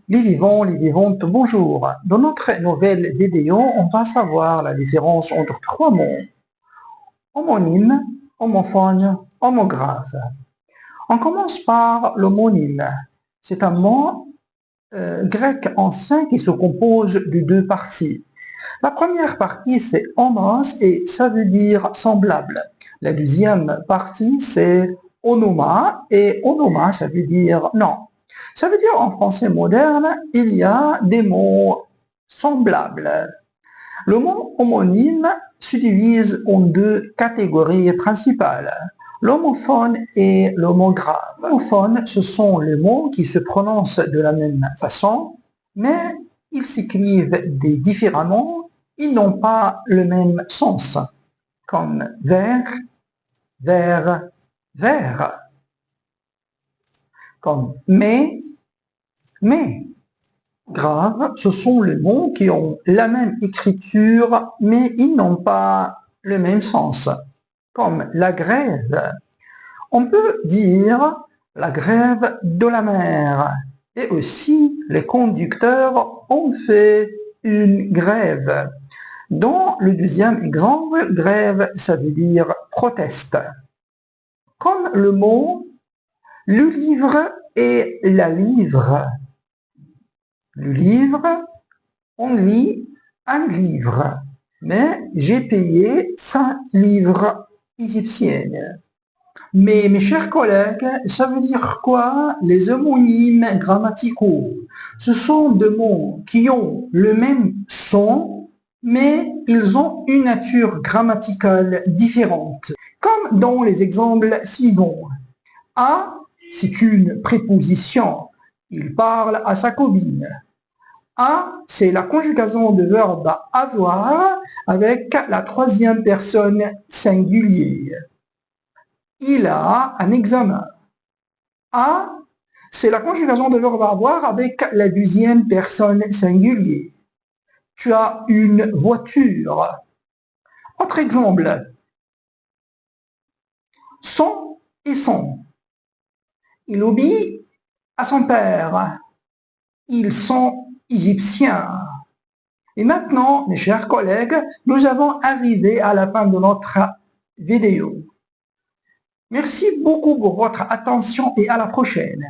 Les vivants, les vivantes, bonjour. Dans notre nouvelle vidéo, on va savoir la différence entre trois mots. Homonyme, homophone, homographe. On commence par l'homonyme. C'est un mot grec ancien qui se compose de deux parties. La première partie, c'est homos et ça veut dire semblable. La deuxième partie, c'est onoma et onoma, ça veut dire non. Ça veut dire en français moderne, il y a des mots semblables. Le mot homonyme se divise en deux catégories principales, l'homophone et l'homographe. L'homophone, ce sont les mots qui se prononcent de la même façon, mais ils s'écrivent différemment, ils n'ont pas le même sens, comme vers, vers, vers, comme mais, grave, ce sont les mots qui ont la même écriture, mais ils n'ont pas le même sens, comme la grève. On peut dire la grève de la mer. Et aussi, les conducteurs ont fait une grève. Dans le deuxième exemple, grève, ça veut dire proteste. Comme le mot le livre et la livre. Le livre, on lit un livre, mais j'ai payé 5 livres égyptiennes. Mais mes chers collègues, ça veut dire quoi les homonymes grammaticaux? Ce sont des mots qui ont le même son, mais ils ont une nature grammaticale différente, comme dans les exemples suivants. À, c'est une préposition. Il parle à sa copine. À, c'est la conjugaison de verbe avoir avec la troisième personne singulier. Il a un examen. À, c'est la conjugaison de verbe avoir avec la deuxième personne singulier. Tu as une voiture. Autre exemple. Son et son. Il obéit à son père. Ils sont égyptiens. Et maintenant, mes chers collègues, nous avons arrivé à la fin de notre vidéo. Merci beaucoup pour votre attention et à la prochaine.